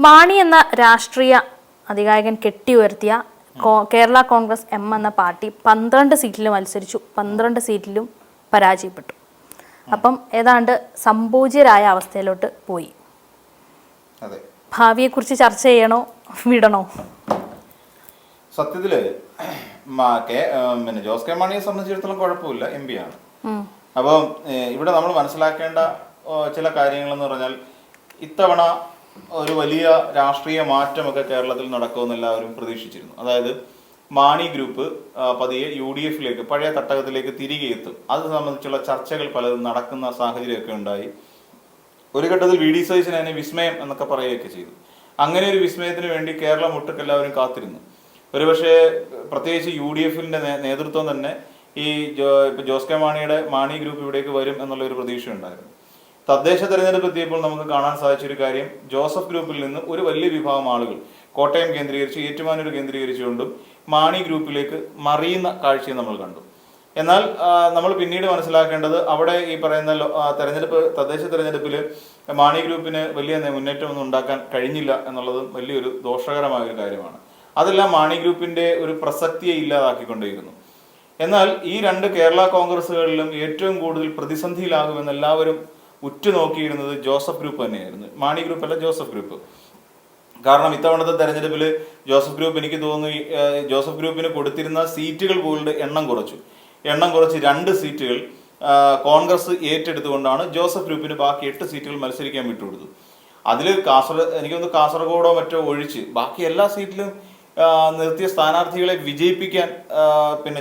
മാണി എന്ന രാഷ്ട്രീയ അധികായകൻ കെട്ടിയുയർത്തിയ കേരള കോൺഗ്രസ് എം എന്ന പാർട്ടി 12 സീറ്റിൽ മത്സരിച്ചു, 12 സീറ്റിലും പരാജയപ്പെട്ടു. അപ്പം ഏതാണ്ട് സംപൂജ്യരായ അവസ്ഥയിലോട്ട് പോയി. ഭാവിയെക്കുറിച്ച് ചർച്ച ചെയ്യണോ വിടണോ? സത്യത്തില് ജോസ് കെ മാണിയെ സംബന്ധിച്ചിടത്തോളം കുഴപ്പമില്ല, എം പി ആണ്. അപ്പം ഇവിടെ നമ്മൾ മനസ്സിലാക്കേണ്ട ചില കാര്യങ്ങളെന്ന് പറഞ്ഞാൽ, ഇത്തവണ ഒരു വലിയ രാഷ്ട്രീയ മാറ്റമൊക്കെ കേരളത്തിൽ നടക്കുമെന്ന് എല്ലാവരും പ്രതീക്ഷിച്ചിരുന്നു. അതായത് മാണി ഗ്രൂപ്പ് പതിയെ UDF പഴയ തട്ടകത്തിലേക്ക് തിരികെ എത്തും. അത് സംബന്ധിച്ചുള്ള ചർച്ചകൾ പലതും നടക്കുന്ന സാഹചര്യമൊക്കെ ഉണ്ടായി. ഒരു ഘട്ടത്തിൽ VD സതീശൻ അതിനെ വിസ്മയം എന്നൊക്കെ പറയുകയൊക്കെ ചെയ്തു. അങ്ങനെ ഒരു വിസ്മയത്തിന് വേണ്ടി കേരളം ഒട്ടുക്ക് എല്ലാവരും കാത്തിരുന്നു. ഒരുപക്ഷെ പ്രത്യേകിച്ച് UDF നേതൃത്വം തന്നെ ഈ ജോസ് കെ മാണിയുടെ മാണി ഗ്രൂപ്പ് ഇവിടേക്ക് വരും എന്നുള്ള ഒരു പ്രതീക്ഷ ഉണ്ടായിരുന്നു. തദ്ദേശ തെരഞ്ഞെടുപ്പ് എത്തിയപ്പോൾ നമുക്ക് കാണാൻ സാധിച്ചൊരു കാര്യം, ജോസഫ് ഗ്രൂപ്പിൽ നിന്ന് ഒരു വലിയ വിഭാഗം ആളുകൾ കോട്ടയം കേന്ദ്രീകരിച്ച്, ഏറ്റുമാനൂർ കേന്ദ്രീകരിച്ചുകൊണ്ടും മാണി ഗ്രൂപ്പിലേക്ക് മറിയുന്ന കാഴ്ചയും നമ്മൾ കണ്ടു. എന്നാൽ നമ്മൾ പിന്നീട് മനസ്സിലാക്കേണ്ടത്, അവിടെ ഈ പറയുന്ന തദ്ദേശ തെരഞ്ഞെടുപ്പിൽ മാണി ഗ്രൂപ്പിന് വലിയ മുന്നേറ്റമൊന്നും ഉണ്ടാക്കാൻ കഴിഞ്ഞില്ല എന്നുള്ളതും വലിയൊരു ദോഷകരമായ ഒരു കാര്യമാണ്. അതെല്ലാം മാണി ഗ്രൂപ്പിന്റെ ഒരു പ്രസക്തിയെ ഇല്ലാതാക്കിക്കൊണ്ടേയിരുന്നു. എന്നാൽ ഈ രണ്ട് കേരള കോൺഗ്രസുകളിലും ഏറ്റവും കൂടുതൽ പ്രതിസന്ധിയിലാകുമെന്ന് എല്ലാവരും ഉറ്റുനോക്കിയിരുന്നത് ജോസഫ് ഗ്രൂപ്പ് തന്നെയായിരുന്നു. മാണി ഗ്രൂപ്പ് അല്ല, ജോസഫ് ഗ്രൂപ്പ്. കാരണം ഇത്തവണത്തെ തെരഞ്ഞെടുപ്പിൽ ജോസഫ് ഗ്രൂപ്പ്, എനിക്ക് തോന്നുന്നു, ജോസഫ് ഗ്രൂപ്പിന് കൊടുത്തിരുന്ന സീറ്റുകൾ പോലും എണ്ണം കുറച്ച് 2 സീറ്റുകൾ കോൺഗ്രസ് ഏറ്റെടുത്തുകൊണ്ടാണ് ജോസഫ് ഗ്രൂപ്പിന് ബാക്കി 8 സീറ്റുകൾ മത്സരിക്കാൻ വിട്ടുകൊടുത്തു. അതിൽ എനിക്കൊന്ന് കാസർഗോഡോ മറ്റോ ഒഴിച്ച് ബാക്കി എല്ലാ സീറ്റിലും നിർത്തിയ സ്ഥാനാർത്ഥികളെ വിജയിപ്പിക്കാൻ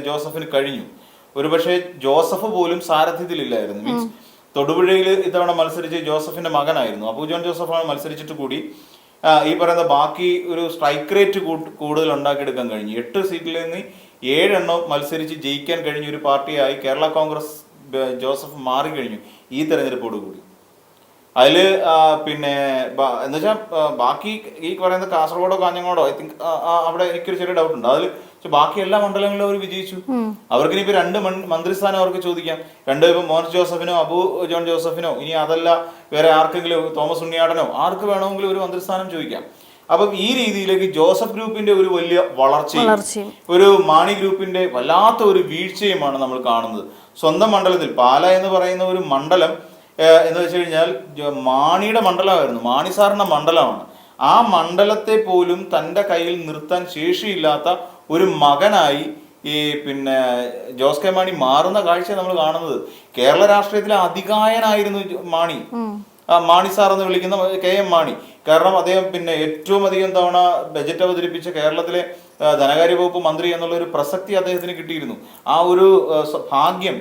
ജോസഫിന് കഴിഞ്ഞു. ഒരുപക്ഷെ ജോസഫ് പോലും സാരഥ്യത്തിലില്ലായിരുന്നു. മീൻസ് തൊടുപുഴയിൽ ഇത്തവണ മത്സരിച്ച് ജോസഫിന്റെ മകനായിരുന്നു അബു ജോൺ ജോസഫാണ് മത്സരിച്ചിട്ട് കൂടി ഈ പറയുന്ന ബാക്കി ഒരു സ്ട്രൈക്ക് റേറ്റ് കൂടുതൽ ഉണ്ടാക്കിയെടുക്കാൻ കഴിഞ്ഞു. 8 സീറ്റിൽ നിന്ന് 7 മത്സരിച്ച് ജയിക്കാൻ കഴിഞ്ഞ ഒരു പാർട്ടിയായി കേരള കോൺഗ്രസ് ജോസഫ് മാറിക്കഴിഞ്ഞു ഈ തെരഞ്ഞെടുപ്പോടുകൂടി. അതില് എന്ന് വെച്ചാൽ ബാക്കി ഈ പറയുന്ന കാസർഗോഡോ കാഞ്ഞങ്ങോടോ ഐ തിങ്ക് അവിടെ എനിക്കൊരു ചെറിയ ഡൗട്ട് ഉണ്ട്. അതിൽ ബാക്കി എല്ലാ മണ്ഡലങ്ങളിലും അവർ വിജയിച്ചു. അവർക്ക് ഇനിയിപ്പോ 2 മന്ത്രിസ്ഥാനം അവർക്ക് ചോദിക്കാം. ഇപ്പൊ മോൻസ് ജോസഫിനോ അബു ജോൺ ജോസഫിനോ, ഇനി അതല്ല വേറെ ആർക്കെങ്കിലും തോമസ് ഉണ്ണിയാടനോ, ആർക്ക് വേണമെങ്കിലും ഒരു മന്ത്രിസ്ഥാനം ചോദിക്കാം. അപ്പം ഈ രീതിയിലേക്ക് ജോസഫ് ഗ്രൂപ്പിന്റെ ഒരു വലിയ വളർച്ചയും ഒരു മാണി ഗ്രൂപ്പിന്റെ വല്ലാത്ത ഒരു വീഴ്ചയുമാണ് നമ്മൾ കാണുന്നത്. സ്വന്തം മണ്ഡലത്തിൽ പാല എന്ന് പറയുന്ന ഒരു മണ്ഡലം എന്ന് വെച്ച് കഴിഞ്ഞാൽ മാണിയുടെ മണ്ഡലമായിരുന്നു, മാണി സാറിന്റെ മണ്ഡലമാണ്. ആ മണ്ഡലത്തെ പോലും തൻ്റെ കയ്യിൽ നിർത്താൻ ശേഷിയില്ലാത്ത ഒരു മകനായി ഈ ജോസ് കെ മാണി മാറുന്ന കാഴ്ച നമ്മൾ കാണുന്നത്. കേരള രാഷ്ട്രീയത്തിലെ അതികായനായിരുന്നു മാണി സാർ എന്ന് വിളിക്കുന്ന KM മാണി. കാരണം അദ്ദേഹം ഏറ്റവും അധികം തവണ ബജറ്റ് അവതരിപ്പിച്ച കേരളത്തിലെ ധനകാര്യ വകുപ്പ് മന്ത്രി എന്നുള്ള ഒരു പ്രസക്തി അദ്ദേഹത്തിന് കിട്ടിയിരുന്നു. ആ ഒരു ഭാഗ്യം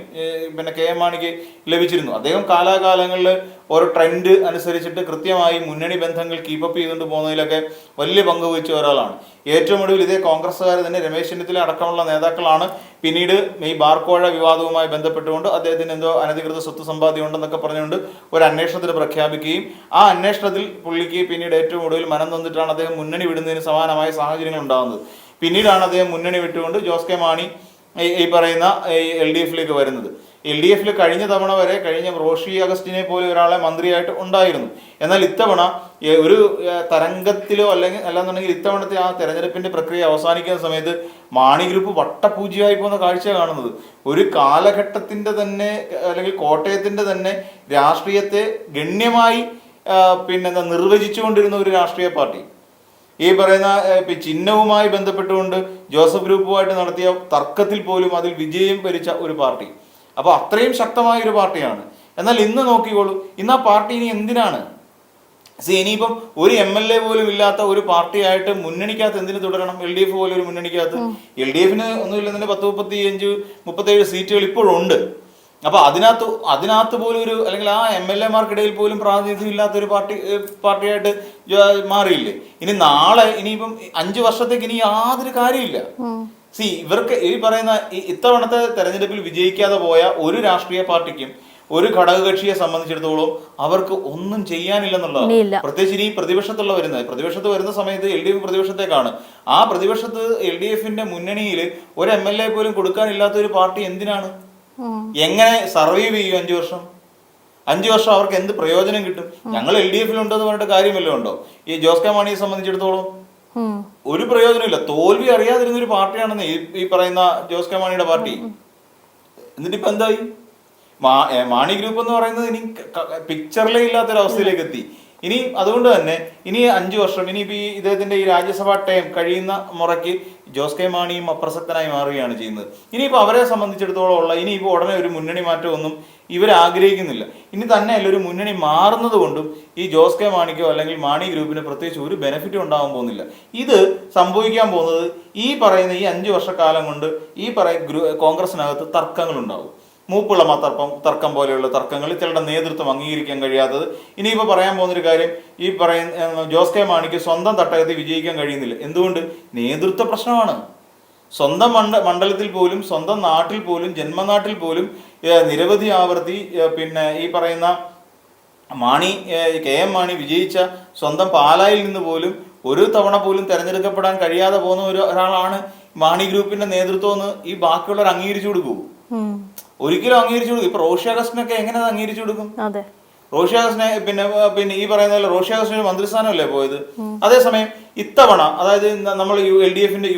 KM മാണിക്ക് ലഭിച്ചിരുന്നു. അദ്ദേഹം കാലാകാലങ്ങളിൽ ഓരോ ട്രെൻഡ് അനുസരിച്ചിട്ട് കൃത്യമായി മുന്നണി ബന്ധങ്ങൾ കീപ്പപ്പ് ചെയ്തുകൊണ്ട് പോകുന്നതിലൊക്കെ വലിയ പങ്ക് വഹിച്ച ഒരാളാണ്. ഏറ്റവും ഒടുവിൽ ഇതേ കോൺഗ്രസ്സുകാർ തന്നെ രമേശ് ചെന്നിത്തല അടക്കമുള്ള നേതാക്കളാണ് പിന്നീട് ഈ ബാർക്കോഴ വിവാദവുമായി ബന്ധപ്പെട്ടുകൊണ്ട് അദ്ദേഹത്തിന് എന്തോ അനധികൃത സ്വത്ത് സമ്പാദ്യം ഉണ്ടെന്നൊക്കെ പറഞ്ഞുകൊണ്ട് ഒരു അന്വേഷണത്തിന് പ്രഖ്യാപിക്കുകയും ആ അന്വേഷണത്തിൽ പുള്ളിക്ക് പിന്നീട് ഏറ്റവും ഒടുവിൽ മനം തന്നിട്ടാണ് അദ്ദേഹം മുന്നണി വിടുന്നതിന് സമാനമായ സാഹചര്യങ്ങൾ ഉണ്ടാകുന്നത്. പിന്നീടാണ് അദ്ദേഹം മുന്നണി വിട്ടുകൊണ്ട് ജോസ് കെ മാണി ഈ പറയുന്ന LDF വരുന്നത്. LDF കഴിഞ്ഞ തവണ വരെ റോഷി അഗസ്റ്റിനെ പോലെ ഒരാളെ മന്ത്രിയായിട്ട് ഉണ്ടായിരുന്നു. എന്നാൽ ഇത്തവണ ഒരു തരംഗത്തിലോ അല്ലാന്നുണ്ടെങ്കിൽ ഇത്തവണത്തെ ആ തെരഞ്ഞെടുപ്പിന്റെ പ്രക്രിയ അവസാനിക്കുന്ന സമയത്ത് മാണി ഗ്രൂപ്പ് വട്ടപൂജ്യമായി പോകുന്ന കാഴ്ച കാണുന്നത്. ഒരു കാലഘട്ടത്തിന്റെ തന്നെ അല്ലെങ്കിൽ കോട്ടയത്തിന്റെ തന്നെ രാഷ്ട്രീയത്തെ ഗണ്യമായി നിർവചിച്ചുകൊണ്ടിരുന്ന ഒരു രാഷ്ട്രീയ പാർട്ടി, ഈ പറയുന്ന ചിഹ്നവുമായി ബന്ധപ്പെട്ടുകൊണ്ട് ജോസഫ് ഗ്രൂപ്പുമായിട്ട് നടത്തിയ തർക്കത്തിൽ പോലും അതിൽ വിജയം വരിച്ച ഒരു പാർട്ടി. അപ്പോൾ അത്രയും ശക്തമായ ഒരു പാർട്ടിയാണ്. എന്നാൽ ഇന്ന് നോക്കിക്കോളൂ, ഇന്ന് ആ പാർട്ടി ഇനി എന്തിനാണ്? ഇനിയിപ്പം ഒരു MLA പോലും ഇല്ലാത്ത ഒരു പാർട്ടിയായിട്ട് മുന്നണിക്കകത്ത് എന്തിനു തുടരണം? LDF പോലെ ഒരു മുന്നണിക്കകത്ത് LDFന് ഒന്നുമില്ലെന്നെ 37 സീറ്റുകൾ ഇപ്പോഴുണ്ട്. അപ്പൊ അതിനകത്ത് പോലും ഒരു അല്ലെങ്കിൽ ആ MLA-മാർക്കിടയിൽ പോലും പ്രാതിനിധ്യം ഇല്ലാത്ത ഒരു പാർട്ടിയായിട്ട് മാറിയില്ലേ? ഇനി നാളെ ഇനിയിപ്പം 5 വർഷത്തേക്ക് ഇനി യാതൊരു കാര്യമില്ല. ഇവർക്ക് ഈ പറയുന്ന ഇത്തവണത്തെ തെരഞ്ഞെടുപ്പിൽ വിജയിക്കാതെ പോയ ഒരു രാഷ്ട്രീയ പാർട്ടിക്കും ഒരു ഘടകകക്ഷിയെ സംബന്ധിച്ചിടത്തോളം അവർക്ക് ഒന്നും ചെയ്യാനില്ലെന്നുള്ളതാണ്. പ്രത്യേകിച്ച് ഈ പ്രതിപക്ഷത്ത് വരുന്ന സമയത്ത് LDF പ്രതിപക്ഷത്തേക്കാണ്. ആ പ്രതിപക്ഷത്ത് LDF-ന്റെ മുന്നണിയിൽ ഒരു MLA പോലും കൊടുക്കാനില്ലാത്ത ഒരു പാർട്ടി എന്തിനാണ്? എങ്ങനെ സർവൈവ് ചെയ്യും 5 വർഷം? 5 വർഷം അവർക്ക് എന്ത് പ്രയോജനം കിട്ടും? ഞങ്ങൾ LDF ഉണ്ടെന്ന് പറഞ്ഞിട്ട് കാര്യമല്ലോ ഉണ്ടോ? ഈ ജോസ് കെ മാണിയെ സംബന്ധിച്ചിടത്തോളം ഒരു പ്രയോജനമില്ല. തോൽവി അറിയാതിരുന്ന ഒരു പാർട്ടിയാണെന്ന് ഈ പറയുന്ന ജോസ് കെ മാണിയുടെ പാർട്ടി. എന്നിട്ടിപ്പോ എന്തായി? മാണി ഗ്രൂപ്പ് എന്ന് പറയുന്നത് ഇനി പിക്ചറിലേ ഇല്ലാത്തൊരവസ്ഥയിലേക്ക് എത്തി. ഇനി അതുകൊണ്ട് തന്നെ ഇനി 5 വർഷം ഇനിയിപ്പോൾ ഈ ഇദ്ദേഹത്തിന്റെ ഈ രാജ്യസഭാ ടൈം കഴിയുന്ന മുറയ്ക്ക് ജോസ് കെ മാണിയും അപ്രസക്തനായി മാറുകയാണ് ചെയ്യുന്നത്. ഇനിയിപ്പോൾ അവരെ സംബന്ധിച്ചിടത്തോളം ഉള്ള ഇനിയിപ്പോൾ ഉടനെ ഒരു മുന്നണി മാറ്റമൊന്നും ഇവർ ആഗ്രഹിക്കുന്നില്ല. ഇനി തന്നെയല്ല ഒരു മുന്നണി മാറുന്നത് കൊണ്ടും ഈ ജോസ് കെ മാണിക്കോ അല്ലെങ്കിൽ മാണി ഗ്രൂപ്പിന് പ്രത്യേകിച്ച് ഒരു ബെനിഫിറ്റും ഉണ്ടാകാൻ പോകുന്നില്ല. ഇത് സംഭവിക്കാൻ പോകുന്നത് ഈ പറയുന്ന ഈ 5 വർഷക്കാലം കൊണ്ട് ഈ കോൺഗ്രസിനകത്ത് തർക്കങ്ങളുണ്ടാവും. മൂപ്പുള്ള തർക്കം പോലെയുള്ള തർക്കങ്ങൾ, ചിലരുടെ നേതൃത്വം അംഗീകരിക്കാൻ കഴിയാത്തത്. ഇനിയിപ്പോൾ പറയാൻ പോകുന്നൊരു കാര്യം, ഈ പറയുന്ന ജോസ് കെ മാണിക്ക് സ്വന്തം തട്ടകത്തിൽ വിജയിക്കാൻ കഴിയുന്നില്ല. എന്തുകൊണ്ട്? നേതൃത്വ പ്രശ്നമാണ്. സ്വന്തം മണ്ഡലത്തിൽ പോലും, സ്വന്തം നാട്ടിൽ പോലും, ജന്മനാട്ടിൽ പോലും നിരവധി ആവർത്തി പിന്നെ ഈ പറയുന്ന KM മാണി വിജയിച്ച സ്വന്തം പാലായിൽ നിന്ന് പോലും ഒരു തവണ പോലും തെരഞ്ഞെടുക്കപ്പെടാൻ കഴിയാതെ പോകുന്ന ഒരാളാണ് മാണി ഗ്രൂപ്പിന്റെ നേതൃത്വം എന്ന് ഈ ബാക്കിയുള്ളവർ അംഗീകരിച്ചു കൊടുക്കൂ? ഒരിക്കലും അംഗീകരിച്ചു കൊടുക്കും. ഇപ്പൊ റോഷി അഗസ്റ്റിനൊക്കെ എങ്ങനെ അംഗീകരിച്ചു കൊടുക്കും? റോഷി അഗസ്റ്റിനെ പിന്നെ ഈ പറയുന്ന പോലെ റോഷി അഗസ്റ്റിന് മന്ത്രിസ്ഥാനമല്ലേ പോയത്. അതേസമയം ഇത്തവണ അതായത് നമ്മൾ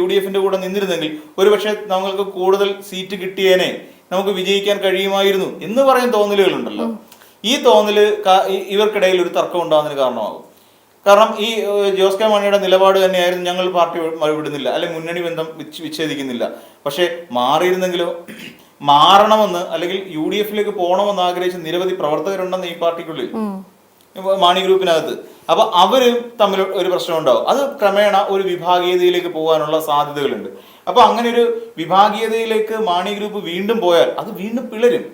UDF കൂടെ നിന്നിരുന്നെങ്കിൽ ഒരുപക്ഷെ നമ്മൾക്ക് കൂടുതൽ സീറ്റ് കിട്ടിയേനെ, നമുക്ക് വിജയിക്കാൻ കഴിയുമായിരുന്നു എന്ന് പറയുന്ന തോന്നലുകളുണ്ടല്ലോ. ഈ തോന്നല് ഇവർക്കിടയിൽ ഒരു തർക്കം ഉണ്ടാകുന്നതിന് കാരണമാകും. കാരണം ഈ ജോസ് കെ മാണിയുടെ നിലപാട് തന്നെയായിരുന്നു, ഞങ്ങൾ പാർട്ടി വിടുന്നില്ല, അല്ലെങ്കിൽ മുന്നണി ബന്ധം വിച്ഛേദിക്കുന്നില്ല. പക്ഷെ മാറിയിരുന്നെങ്കിലോ, മാറണമെന്ന് അല്ലെങ്കിൽ UDF പോകണമെന്ന് ആഗ്രഹിച്ച നിരവധി പ്രവർത്തകരുണ്ടെന്ന് ഈ പാർട്ടിക്കുള്ളിൽ, മാണി ഗ്രൂപ്പിനകത്ത്. അപ്പൊ അവര് തമ്മിൽ ഒരു പ്രശ്നം ഉണ്ടാവും. അത് ക്രമേണ ഒരു വിഭാഗീയതയിലേക്ക് പോകാനുള്ള സാധ്യതകളുണ്ട്. അപ്പൊ അങ്ങനെ ഒരു വിഭാഗീയതയിലേക്ക് മാണി ഗ്രൂപ്പ് വീണ്ടും പോയാൽ അത് വീണ്ടും പിളരും.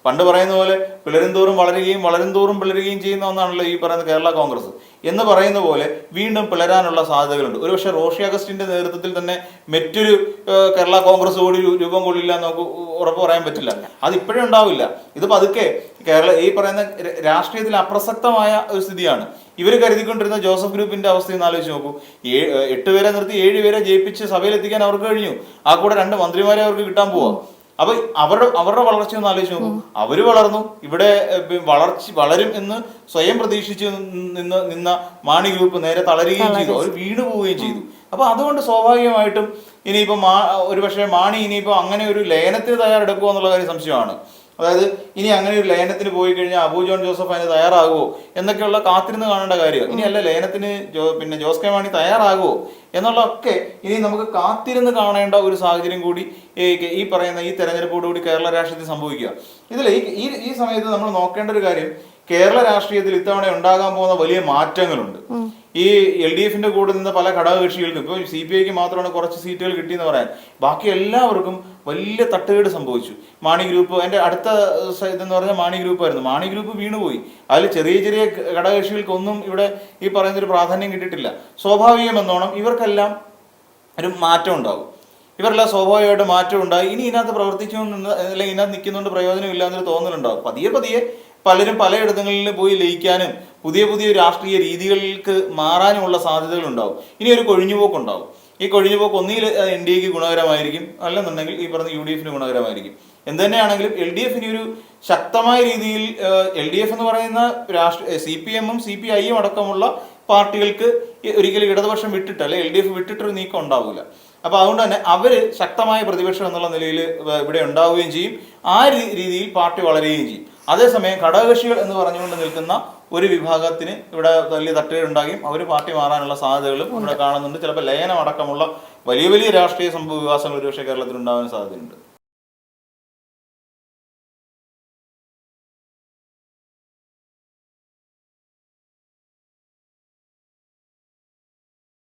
പണ്ട് പറയുന്ന പോലെ പിളരും തോറും വളരുകയും വളരും തോറും പിളരുകയും ചെയ്യുന്ന ഒന്നാണല്ലോ ഈ പറയുന്ന കേരള കോൺഗ്രസ് എന്ന് പറയുന്ന പോലെ വീണ്ടും പിളരാനുള്ള സാധ്യതകളുണ്ട്. ഒരുപക്ഷെ റോഷി അഗസ്റ്റിന്റെ നേതൃത്വത്തിൽ തന്നെ മറ്റൊരു കേരള കോൺഗ്രസ് കൂടി രൂപം കൊള്ളില്ല എന്ന് നമുക്ക് ഉറപ്പ് പറയാൻ പറ്റില്ല. അത് ഇപ്പോഴും ഉണ്ടാവില്ല. ഇത് പതുക്കെ ഈ പറയുന്ന രാഷ്ട്രീയത്തിൽ അപ്രസക്തമായ ഒരു സ്ഥിതിയാണ്. ഇവർ കരുതിക്കൊണ്ടിരുന്ന ജോസഫ് ഗ്രൂപ്പിന്റെ അവസ്ഥയെന്ന് ആലോചിച്ച് നോക്കൂ. 8 പേരെ നിർത്തി 7 പേരെ ജയിപ്പിച്ച് സഭയിലെത്തിക്കാൻ അവർക്ക് കഴിഞ്ഞു. ആ കൂടെ 2 മന്ത്രിമാരെ അവർക്ക് കിട്ടാൻ പോവാ. അപ്പൊ അവരുടെ വളർച്ച ഒന്ന് ആലോചിച്ച് നോക്കൂ. അവര് വളർന്നു, ഇവിടെ വളരും എന്ന് സ്വയം പ്രതീക്ഷിച്ച് നിന്ന മാണി ഗ്രൂപ്പ് നേരെ തളരുകയും ചെയ്തു, അവർ വീണു പോവുകയും ചെയ്തു. അപ്പൊ അതുകൊണ്ട് സ്വാഭാവികമായിട്ടും ഇനിയിപ്പോ ഒരുപക്ഷെ മാണി ഇനിയിപ്പോ അങ്ങനെ ഒരു ലയനത്തിന് തയ്യാറെടുക്കുക എന്നുള്ള കാര്യം സംശയമാണ്. അതായത് ഇനി അങ്ങനെ ഒരു ലയനത്തിന് പോയി കഴിഞ്ഞാൽ അബു ജോൺ ജോസഫ് അതിന് തയ്യാറാകുമോ എന്നൊക്കെയുള്ള കാത്തിരുന്ന് കാണേണ്ട കാര്യം. ഇനി അല്ല ലയനത്തിന് പിന്നെ ജോസ് കെ മാണി തയ്യാറാകുമോ എന്നുള്ളതൊക്കെ ഇനി നമുക്ക് കാത്തിരുന്ന് കാണേണ്ട ഒരു സാഹചര്യം കൂടി ഈ പറയുന്ന ഈ തെരഞ്ഞെടുപ്പോടുകൂടി കേരള രാഷ്ട്രീയത്തിൽ സംഭവിക്കുക. ഇതിൽ ഈ സമയത്ത് നമ്മൾ നോക്കേണ്ട ഒരു കാര്യം, കേരള രാഷ്ട്രീയത്തിൽ ഇത്തവണ ഉണ്ടാകാൻ പോകുന്ന വലിയ മാറ്റങ്ങളുണ്ട്. ഈ LDF കൂടെ നിന്ന് പല ഘടകകക്ഷികൾക്കും, ഇപ്പോൾ CPIക്ക് മാത്രമാണ് കുറച്ച് സീറ്റുകൾ കിട്ടിയെന്ന് പറയാൻ, ബാക്കി എല്ലാവർക്കും വലിയ തട്ടുകേട് സംഭവിച്ചു. മാണി ഗ്രൂപ്പ് എൻ്റെ അടുത്ത ഇതെന്ന് പറഞ്ഞാൽ മാണി ഗ്രൂപ്പായിരുന്നു. മാണി ഗ്രൂപ്പ് വീണുപോയി. അതിൽ ചെറിയ ചെറിയ ഘടകകക്ഷികൾക്കൊന്നും ഇവിടെ ഈ പറയുന്നൊരു പ്രാധാന്യം കിട്ടിയിട്ടില്ല. സ്വാഭാവികമെന്നോണം ഇവർക്കെല്ലാം ഒരു മാറ്റം ഉണ്ടാവും. ഇവരെല്ലാം സ്വാഭാവികമായിട്ട് മാറ്റം ഉണ്ടായി. ഇനി ഇതിനകത്ത് പ്രവർത്തിച്ചുകൊണ്ട് അല്ലെങ്കിൽ ഇതിനകത്ത് നിൽക്കുന്നുണ്ട് പ്രയോജനമില്ല എന്നൊരു തോന്നലുണ്ടാവും. പതിയെ പലരും പലയിടങ്ങളിൽ പോയി ലയിക്കാനും പുതിയ പുതിയ രാഷ്ട്രീയ രീതികൾക്ക് മാറാനുമുള്ള സാധ്യതകളുണ്ടാവും. ഇനി ഒരു കൊഴിഞ്ഞുപോക്കുണ്ടാവും. ഈ കൊഴിഞ്ഞുപോക്ക് ഒന്നുകിൽ NDAക്ക് ഗുണകരമായിരിക്കും, അല്ലെന്നുണ്ടെങ്കിൽ ഈ പറഞ്ഞ UDF ഗുണകരമായിരിക്കും. എന്ത് തന്നെയാണെങ്കിലും LDF ഒരു ശക്തമായ രീതിയിൽ LDF എന്ന് പറയുന്ന CPM-ഉം CPI-യും അടക്കമുള്ള പാർട്ടികൾക്ക് ഒരിക്കലും ഇടതുപക്ഷം വിട്ടിട്ട് അല്ലെ LDF വിട്ടിട്ടൊരു നീക്കം ഉണ്ടാവില്ല. അപ്പൊ അതുകൊണ്ട് തന്നെ അവര് ശക്തമായ പ്രതിപക്ഷം എന്നുള്ള നിലയിൽ ഇവിടെ ഉണ്ടാവുകയും ചെയ്യും. ആ രീതിയിൽ പാർട്ടി വളരുകയും ചെയ്യും. അതേസമയം ഘടകകക്ഷികൾ എന്ന് പറഞ്ഞുകൊണ്ട് നിൽക്കുന്ന ഒരു വിഭാഗത്തിന് ഇവിടെ വലിയ തട്ടുകേടുണ്ടാകുകയും അവർ പാർട്ടി മാറാനുള്ള സാധ്യതകളും ഇവിടെ കാണുന്നുണ്ട്. ചിലപ്പോൾ ലയനം അടക്കമുള്ള വലിയ വലിയ രാഷ്ട്രീയ സംഭവ വികാസങ്ങൾ ഒരുപക്ഷെ കേരളത്തിൽ ഉണ്ടാകാൻ സാധ്യതയുണ്ട്.